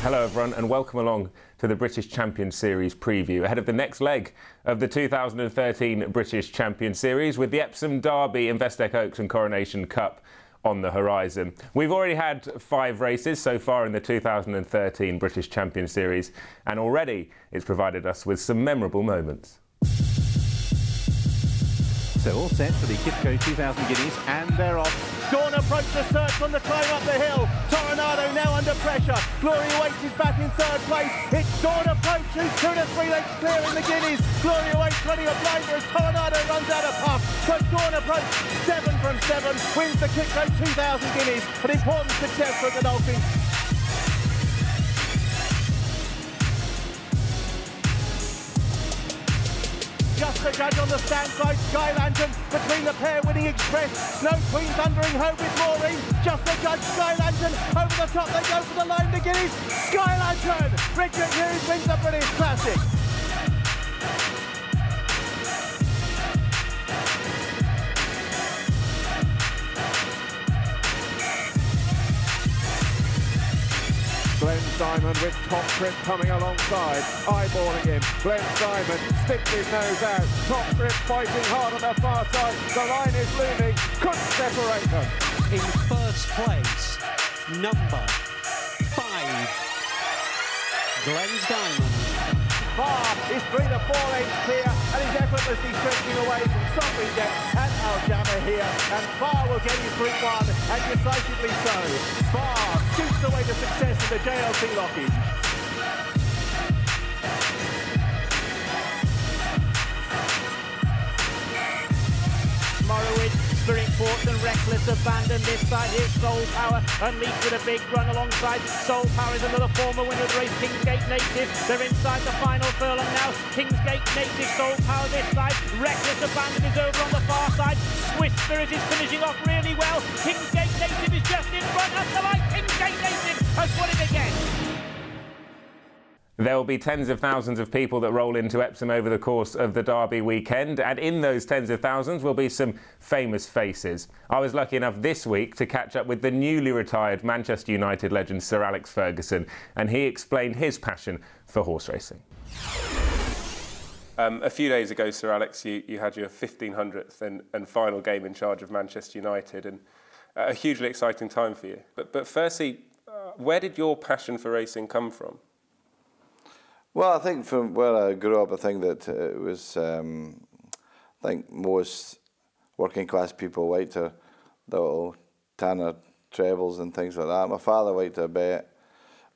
Hello everyone and welcome along to the British Champions Series preview ahead of the next leg of the 2013 British Champions Series with the Epsom Derby, Investec Oaks and Coronation Cup on the horizon. We've already had 5 races so far in the 2013 British Champions Series and already it's provided us with some memorable moments. So all set for the QIPCO 2000 guineas and they're off. Dawn approach the search on the climb up the hill. Coronado now under pressure. Glory Awaits is back in 3rd place. It's Dawn approach who's 2 to 3 lengths clear in the guineas. Glory Awaits running a blinder as Coronado runs out of puff. So Dawn approach 7 from 7 wins the QIPCO 2000 guineas. An important success for the Dolphins. Just the judge on the stand side, Sky Lantern between the pair winning Express. Snow Queen thundering home with Maureen. Just the judge, Sky Lantern over the top. They go for the line to Guineas. Sky Lantern, Richard Hughes wins the British Classic. Glenn Simon with Top Trip coming alongside, eyeballing him. Glenn Simon sticks his nose out. Top Trip fighting hard on the far side. The line is looming, couldn't separate them. In first place, number 5, Glenn Simon. Far is 3 to 4 lengths clear and he's effortlessly stretching away from Sovereign Depth and Aljama here, and Far will get his Group 1 and decisively so. Far shoots away the success of the JLT Lockies. Morrowitz, Spirit Force and Reckless abandon this side. Here's Soul Power unleashed with a big run alongside. Soul Power is another former winner of the race. Kingsgate Native, they're inside the final furlong now. Kingsgate Native, Soul Power this side. Reckless abandon is over on the far side. Swiss Spirit is finishing off really well. Kingsgate Native is just in front at the light. Kingsgate Native has won it again. There will be tens of thousands of people that roll into Epsom over the course of the Derby weekend, and in those tens of thousands will be some famous faces. I was lucky enough this week to catch up with the newly retired Manchester United legend Sir Alex Ferguson, and he explained his passion for horse racing. A few days ago, Sir Alex, you had your 1500th and final game in charge of Manchester United, and a hugely exciting time for you. But firstly, where did your passion for racing come from? Well, I think from where I grew up, I think that it was, I think most working class people like the little tanner trebles and things like that. My father liked to bet,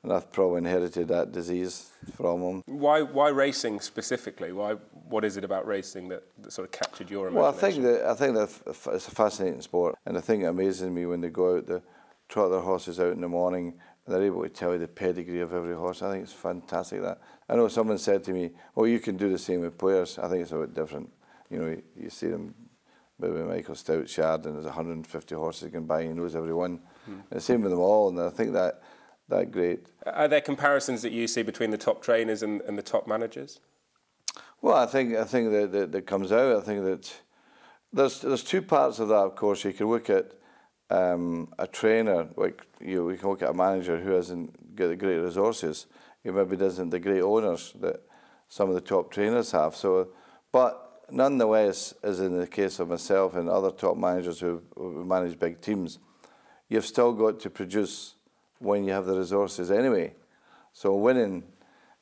and I've probably inherited that disease from him. Why racing specifically? What is it about racing that sort of captured your imagination? Well, I think that it's a fascinating sport, and the thing that amazes me when they go out, they trot their horses out in the morning, and they're able to tell you the pedigree of every horse. I think it's fantastic that. I know someone said to me, "Oh, you can do the same with players." I think it's a bit different. You know, you see them, maybe Michael Stout's yard, and there's 150 horses he can buy, and he knows every one. And the same with them all, and I think that great. Are there comparisons that you see between the top trainers and the top managers? Well, I think that comes out. I think that there's 2 parts of that. Of course, you can look at a trainer, like we can look at a manager who hasn't got the great resources. He maybe doesn't the great owners that some of the top trainers have. So, but nonetheless, as in the case of myself and other top managers who manage big teams, you've still got to produce when you have the resources anyway. So winning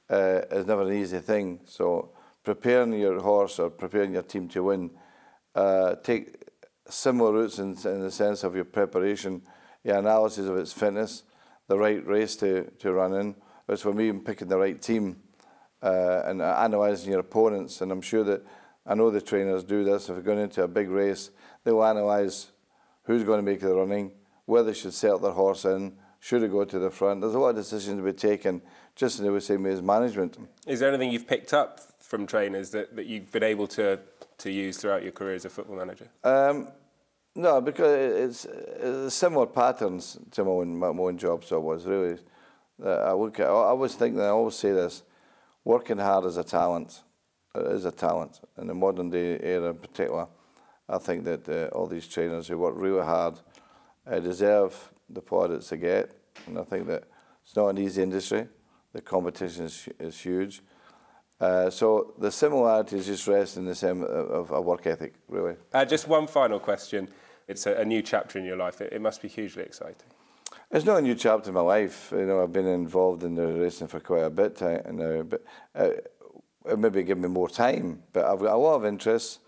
is never an easy thing. So preparing your horse or preparing your team to win, take similar routes in the sense of your preparation, your analysis of its fitness, the right race to run in. It's for me picking the right team and analysing your opponents. And I'm sure that, I know the trainers do this, if you're going into a big race, they'll analyse who's going to make the running, where they should set their horse in, should it go to the front. There's a lot of decisions to be taken, just in the same way as management. Is there anything you've picked up from trainers that you've been able to use throughout your career as a football manager? No, because it's similar patterns to my own job, so it was really. I always think that I always say this: working hard is a talent. It is a talent in the modern day era, in particular. I think that all these trainers who work really hard deserve the plaudits they get, and I think that It's not an easy industry. The competition is huge. So the similarities just rest in the same of a work ethic, really. Just one final question. It's a new chapter in your life. It must be hugely exciting. It's not a new chapter in my life. You know, I've been involved in the racing for quite a bit now, but it maybe give me more time. But I've got a lot of interests.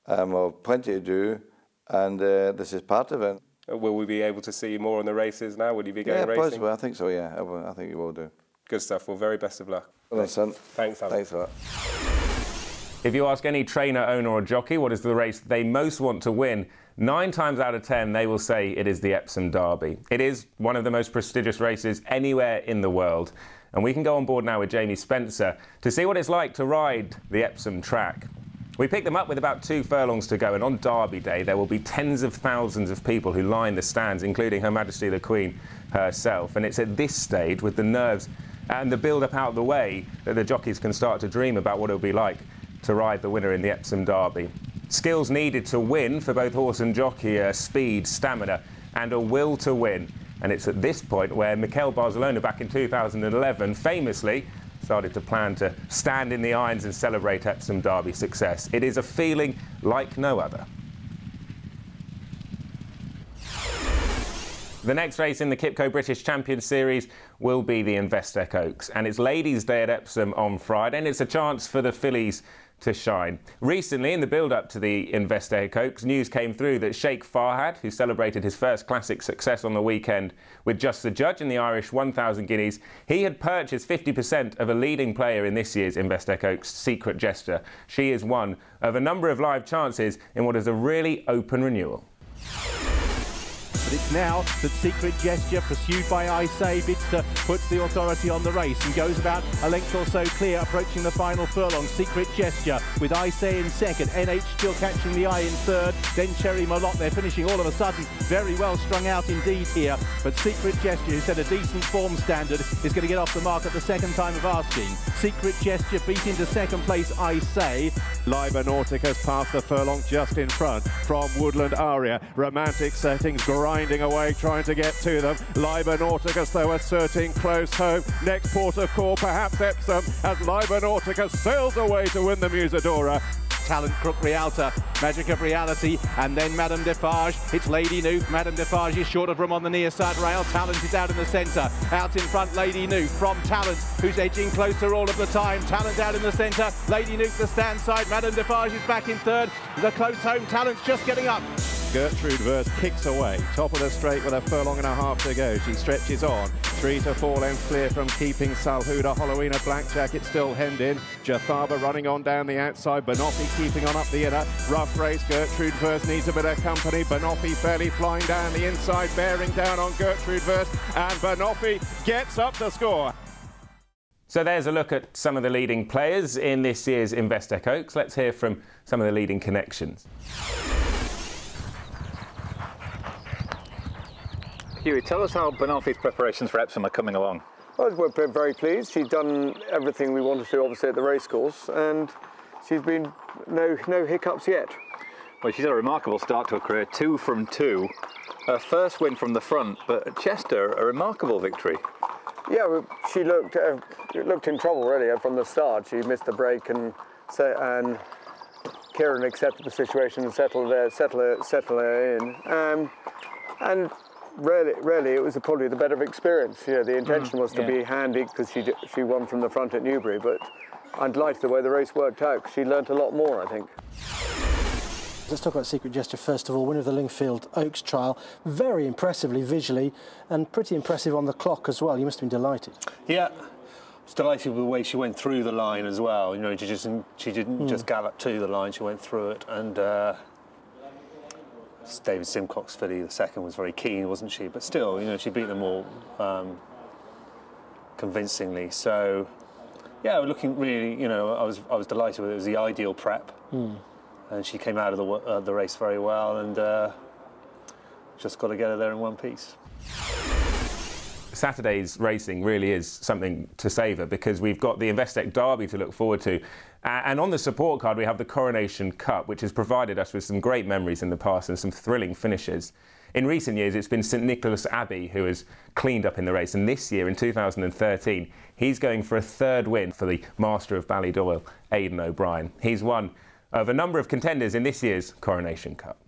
I've plenty to do, and this is part of it. Will we be able to see you more on the races now? Will you be going racing? Possibly. I think so, yeah. I think you will do. Good stuff. Well, very best of luck. Well, son. Thanks, Alex. Thanks for that. If you ask any trainer, owner or jockey what is the race they most want to win, 9 times out of 10 they will say it is the Epsom Derby. It is one of the most prestigious races anywhere in the world. And we can go on board now with Jamie Spencer to see what it's like to ride the Epsom track. We picked them up with about 2 furlongs to go, and on Derby Day there will be tens of thousands of people who line the stands, including Her Majesty the Queen herself. And it's at this stage, with the nerves and the build-up out of the way, that the jockeys can start to dream about what it will be like to ride the winner in the Epsom Derby. Skills needed to win for both horse and jockey are speed, stamina and a will to win. And it's at this point where Mikel Barcelona back in 2011 famously started to plan to stand in the irons and celebrate Epsom Derby success. It is a feeling like no other. The next race in the QIPCO British Champions Series will be the Investec Oaks, and it's Ladies' Day at Epsom on Friday, and it's a chance for the fillies to shine. Recently, in the build-up to the Investec Oaks, news came through that Sheikh Farhad, who celebrated his first classic success on the weekend with Just the Judge in the Irish 1,000 guineas, he had purchased 50% of a leading player in this year's Investec Oaks, Secret Gesture. She is one of a number of live chances in what is a really open renewal. But it's now that Secret Gesture, pursued by I Say, bids to put the authority on the race and goes about a length or so clear, approaching the final furlong. Secret Gesture with I Say in second, NH still catching the eye in third, then Cherry Malott. They're finishing all of a sudden very well strung out indeed here. But Secret Gesture, who set a decent form standard, is going to get off the mark at the second time of asking. Secret Gesture beat into second place I Say. Liber Nautica's past the furlong just in front from Woodland Aria. Romantic settings grinding away, trying to get to them. Liber Nauticus, though, asserting close home. Next port of call, perhaps Epsom, as Liber Nauticus sails away to win the Musadora. Talent, Crook Rialta, Magic of Reality, and then Madame Defarge. It's Lady Noof. Madame Defarge is short of room on the near side rail. Talent is out in the centre. Out in front, Lady Noof from Talent, who's edging closer all of the time. Talent out in the centre. Lady Noof the stand side. Madame Defarge is back in third. The close home, Talent's just getting up. Gertrude Verse kicks away, top of the straight with a furlong and a half to go. She stretches on, 3 to 4 lengths clear from keeping Salhuda. Halloween Black Jacket still hemmed in. Jathaba running on down the outside. Banoffee keeping on up the inner. Rough race. Gertrude Verse needs a bit of company. Banoffee fairly flying down the inside, bearing down on Gertrude Verse, and Banoffee gets up the score. So there's a look at some of the leading players in this year's Investec Oaks. Let's hear from some of the leading connections. Huey, tell us how Banoffee's preparations for Epsom are coming along. Well, we're very pleased. She's done everything we wanted to, obviously, at the racecourse, and she's been no hiccups yet. Well, she's had a remarkable start to her career, 2 from 2. Her first win from the front, but at Chester, a remarkable victory. Yeah, she looked in trouble really from the start. She missed the break, and Kieran accepted the situation and settled her in. And really, it was probably the better experience. Yeah, the intention was to be handy because she won from the front at Newbury, but I'm delighted the way the race worked out because she learnt a lot more, I think. Let's talk about Secret Gesture first of all. Winner of the Lingfield Oaks trial, very impressively visually and pretty impressive on the clock as well. You must have been delighted. Yeah, I was delighted with the way she went through the line as well. You know, she didn't just gallop to the line; she went through it. And David Simcock's filly, the second, was very keen, wasn't she? But still, you know, she beat them all convincingly. So, yeah, we're looking really. You know, I was delighted with it. It was the ideal prep. And she came out of the race very well, and just got to get her there in one piece. Saturday's racing really is something to savour, because we've got the Investec Derby to look forward to. And on the support card, we have the Coronation Cup, which has provided us with some great memories in the past and some thrilling finishes. In recent years, it's been St Nicholas Abbey who has cleaned up in the race. And this year, in 2013, he's going for a third win for the Master of Ballydoyle, Aidan O'Brien. He's one of a number of contenders in this year's Coronation Cup.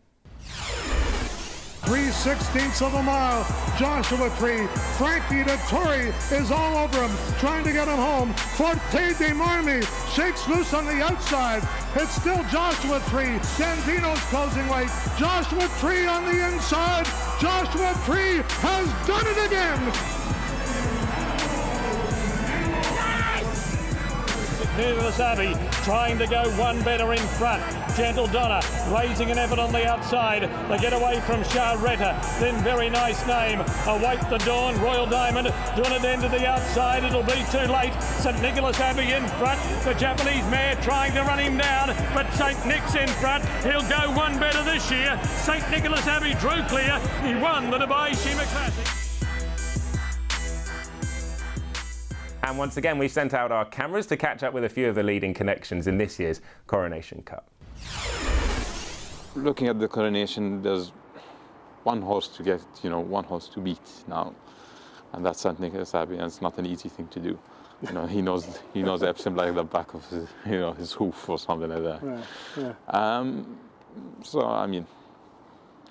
3/16 of a mile. Joshua Tree. Frankie Dettori is all over him, trying to get him home. Forte de Marmi shakes loose on the outside. It's still Joshua Tree. Dandino's closing late. Joshua Tree on the inside. Joshua Tree has done it again. Nicholas Abbey trying to go one better in front. Gentle Donna raising an effort on the outside. They get away from Charretta. Then Very Nice Name. Await the Dawn. Royal Diamond doing it into the outside. It'll be too late. St Nicholas Abbey in front. The Japanese mare trying to run him down, but St Nick's in front. He'll go one better this year. St Nicholas Abbey drew clear. He won the Dubai Shima Classic. And once again, we've sent out our cameras to catch up with a few of the leading connections in this year's Coronation Cup. Looking at the Coronation, there's one horse to get, one horse to beat now, and that's St Nicholas Abbey, and it's not an easy thing to do. He knows Epsom like the back of his, his hoof or something like that. Right, yeah. So I mean,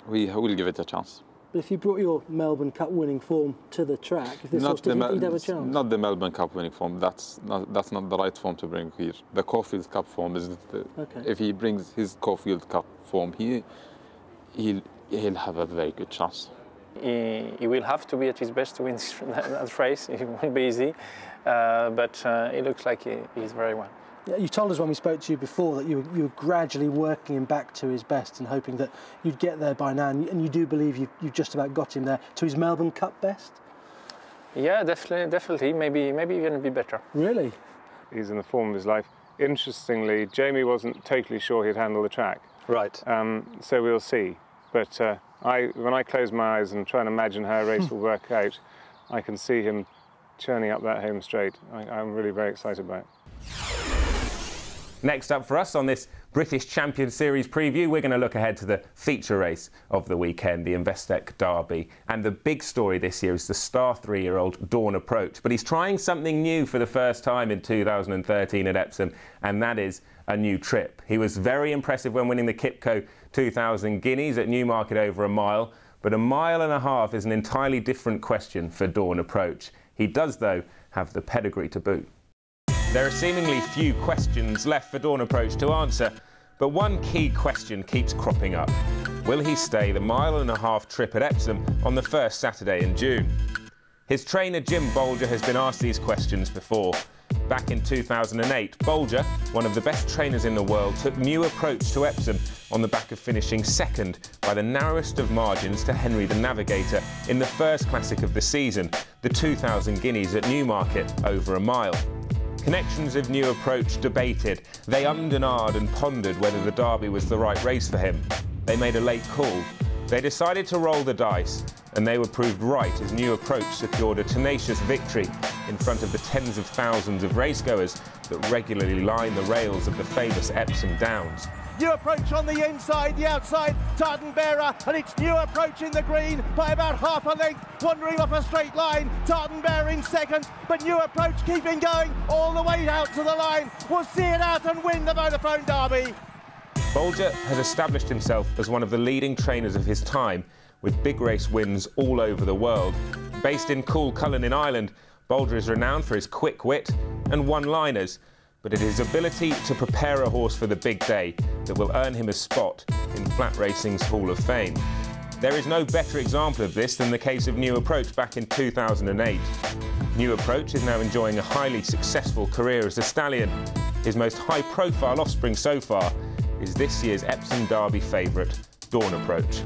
we will give it a chance. But if you brought your Melbourne Cup winning form to the track, if this horse did, he'd have a chance. Not the Melbourne Cup winning form. That's not the right form to bring here. The Caulfield Cup form is if he brings his Caulfield Cup form, he'll have a very good chance. He will have to be at his best to win that race. It won't be easy, but it looks like he's very well. Yeah, you told us when we spoke to you before that you were gradually working him back to his best and hoping that you'd get there by now, and you do believe you've just about got him there to his Melbourne Cup best? Yeah, definitely. Maybe even a bit better. Really? He's in the form of his life. Interestingly, Jamie wasn't totally sure he'd handle the track. Right. So we'll see. But when I close my eyes and try and imagine how a race will work out, I can see him churning up that home straight. I'm really very excited about it. Next up for us on this British Champions Series preview, we're going to look ahead to the feature race of the weekend, the Investec Derby. And the big story this year is the star 3-year-old Dawn Approach. But he's trying something new for the first time in 2013 at Epsom, and that is a new trip. He was very impressive when winning the QIPCO 2000 Guineas at Newmarket over a mile, but a mile and a half is an entirely different question for Dawn Approach. He does, though, have the pedigree to boot. There are seemingly few questions left for Dawn Approach to answer, but one key question keeps cropping up. Will he stay the mile-and-a-half trip at Epsom on the first Saturday in June? His trainer Jim Bolger has been asked these questions before. Back in 2008, Bolger, one of the best trainers in the world, took New Approach to Epsom on the back of finishing second by the narrowest of margins to Henry the Navigator in the first classic of the season, the 2000 Guineas at Newmarket over a mile. Connections of New Approach debated. They ummed and ahed and pondered whether the Derby was the right race for him. They made a late call. They decided to roll the dice, and they were proved right as New Approach secured a tenacious victory in front of the tens of thousands of racegoers that regularly line the rails of the famous Epsom Downs. New Approach on the inside, the outside, Tartan Bearer, and it's New Approach in the green by about half a length, wandering off a straight line. Tartan Bearer in second, but New Approach keeping going all the way out to the line. We'll see it out and win the Vodafone Derby. Bolger has established himself as one of the leading trainers of his time, with big race wins all over the world. Based in Cool Cullen in Ireland, Bolger is renowned for his quick wit and one-liners, but it is his ability to prepare a horse for the big day that will earn him a spot in flat racing's Hall of Fame. There is no better example of this than the case of New Approach back in 2008. New Approach is now enjoying a highly successful career as a stallion. His most high-profile offspring so far is this year's Epsom Derby favourite, Dawn Approach.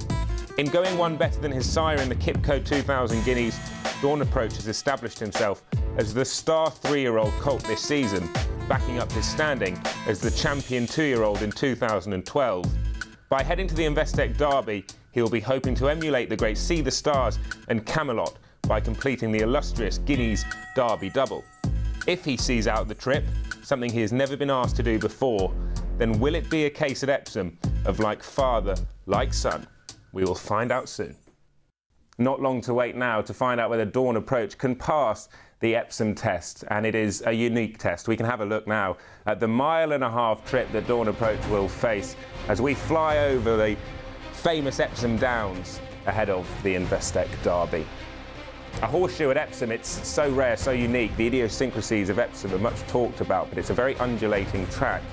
In going one better than his sire in the QIPCO 2000 Guineas, Dawn Approach has established himself as the star 3-year-old colt this season, backing up his standing as the champion 2-year-old in 2012. By heading to the Investec Derby, he'll be hoping to emulate the great See the Stars and Camelot by completing the illustrious Guineas Derby double. If he sees out the trip, something he has never been asked to do before, then will it be a case at Epsom of like father, like son? We will find out soon. Not long to wait now to find out whether Dawn Approach can pass the Epsom test, and it is a unique test. We can have a look now at the mile-and-a-half trip that Dawn Approach will face as we fly over the famous Epsom Downs ahead of the Investec Derby. A horseshoe at Epsom, it's so rare, so unique. The idiosyncrasies of Epsom are much talked about, but it's a very undulating track,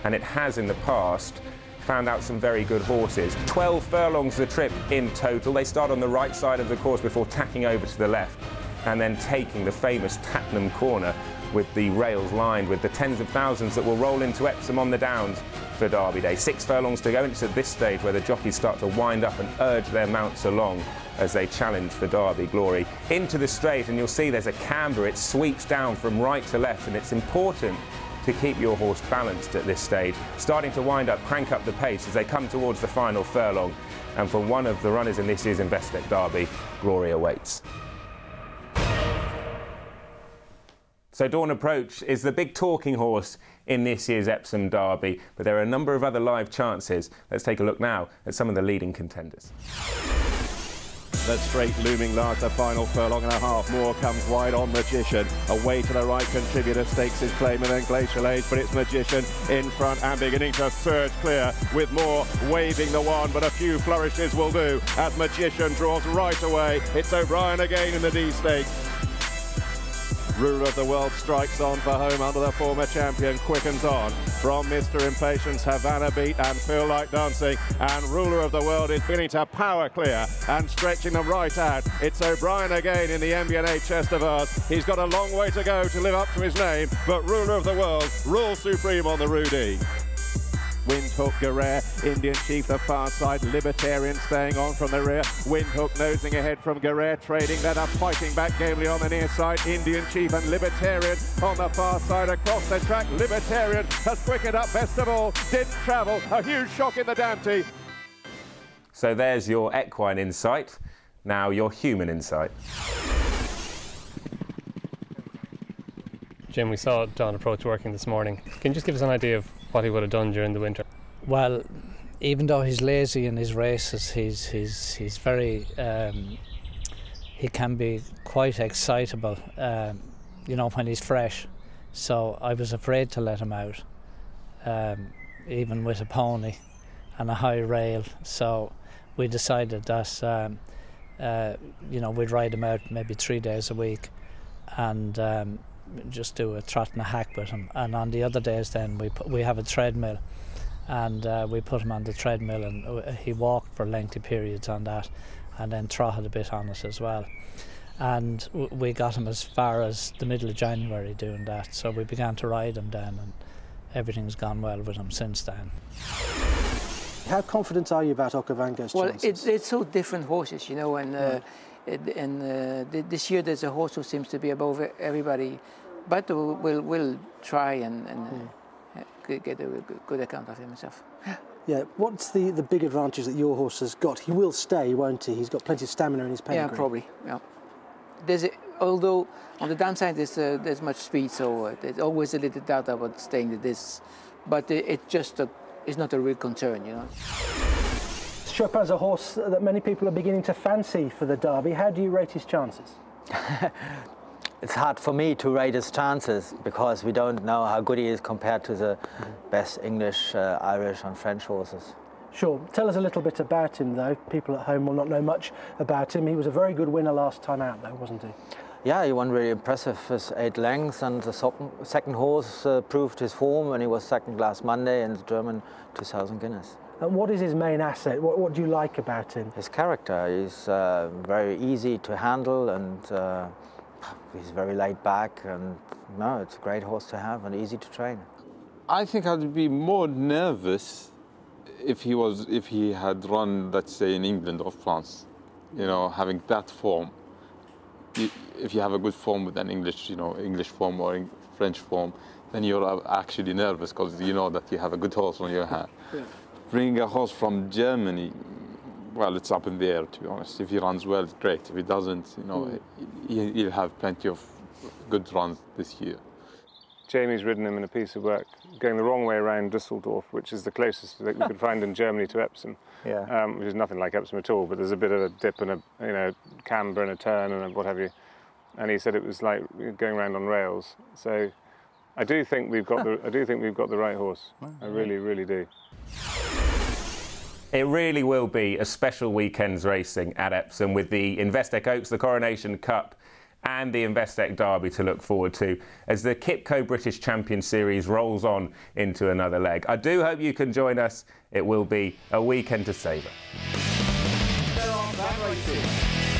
and it has in the past found out some very good horses. 12 furlongs the trip in total. They start on the right side of the course before tacking over to the left and then taking the famous Tattenham corner with the rails lined with the tens of thousands that will roll into Epsom on the Downs for Derby Day. 6 furlongs to go, and it's at this stage where the jockeys start to wind up and urge their mounts along as they challenge for Derby glory. Into the straight, and you'll see there's a camber. It sweeps down from right to left, and it's important to keep your horse balanced at this stage. Starting to wind up, crank up the pace as they come towards the final furlong. And for one of the runners in this year's Investec Derby, glory awaits. So Dawn Approach is the big talking horse in this year's Epsom Derby, but there are a number of other live chances. Let's take a look now at some of the leading contenders. The straight looming large, the final furlong and a half. Moore comes wide on Magician. Away to the right, Contributor stakes his claim, and then Glacial Age, but it's Magician in front and beginning to surge clear with Moore waving the wand, but a few flourishes will do as Magician draws right away. It's O'Brien again in the D stakes. Ruler of the World strikes on for home under the former champion, quickens on from Mr. Impatience, Havana Beat and Feel Like Dancing, and Ruler of the World is beginning to power clear and stretching them right out. It's O'Brien again in the MBNA Chestervars. He's got a long way to go to live up to his name, but Ruler of the World rules supreme on the Rudy. Windhook, Guerre, Indian Chief, the far side, Libertarian staying on from the rear. Windhook nosing ahead from Guerre, trading that up, fighting back gamely on the near side. Indian Chief and Libertarian on the far side across the track. Libertarian has quickened up best of all, didn't travel, a huge shock in the Dante. So there's your equine insight, now your human insight. Jim, we saw Dawn Approach working this morning. Can you just give us an idea of what he would have done during the winter? Well, even though he's lazy in his races, he's very he can be quite excitable, you know, when he's fresh. So I was afraid to let him out, even with a pony and a high rail. So we decided that you know, we'd ride him out maybe 3 days a week, and just do a trot and a hack with him. And on the other days then we have a treadmill, and we put him on the treadmill, and he walked for lengthy periods on that, and then trotted a bit on it as well. And we got him as far as the middle of January doing that, so we began to ride him then, and everything's gone well with him since then. How confident are you about Okavango's chances? Well, it's so different horses, you know, and this year there's a horse who seems to be above everybody, but we'll try and get a good account of himself. Yeah, what's the big advantage that your horse has got? He will stay, won't he? He's got plenty of stamina in his pedigree. Yeah, probably. Yeah. Although on the downside there's much speed, so there's always a little doubt about staying at this, but it's not a real concern, you know. Chopin's a horse that many people are beginning to fancy for the Derby. How do you rate his chances? It's hard for me to rate his chances because we don't know how good he is compared to the best English, Irish and French horses. Sure. Tell us a little bit about him, though. People at home will not know much about him. He was a very good winner last time out, though, wasn't he? Yeah, he won really impressive with 8 lengths, and the second horse proved his form when he was second last Monday in the German 2000 Guineas. And what is his main asset? What do you like about him? His character. He's very easy to handle, and he's very laid back, and no, it's a great horse to have and easy to train. I think I'd be more nervous if he had run, let's say, in England or France, you know, having that form. If you have a good form with an English form or French form, then you're actually nervous because you know that you have a good horse on your hand. Yeah. Bringing a horse from Germany, well, it's up in the air, to be honest. If he runs well, great. If he doesn't, you know, he'll have plenty of good runs this year. Jamie's ridden him in a piece of work going the wrong way around Düsseldorf, which is the closest that you could find in Germany to Epsom, which is nothing like Epsom at all, but there's a bit of a dip and a camber and a turn and a what have you. And he said it was like going around on rails. So I do think we've got the right horse. I really, really do. It really will be a special weekend's racing at Epsom with the Investec Oaks, the Coronation Cup and the Investec Derby to look forward to as the QIPCO British Champions Series rolls on into another leg. I do hope you can join us. It will be a weekend to savour. There are bad races.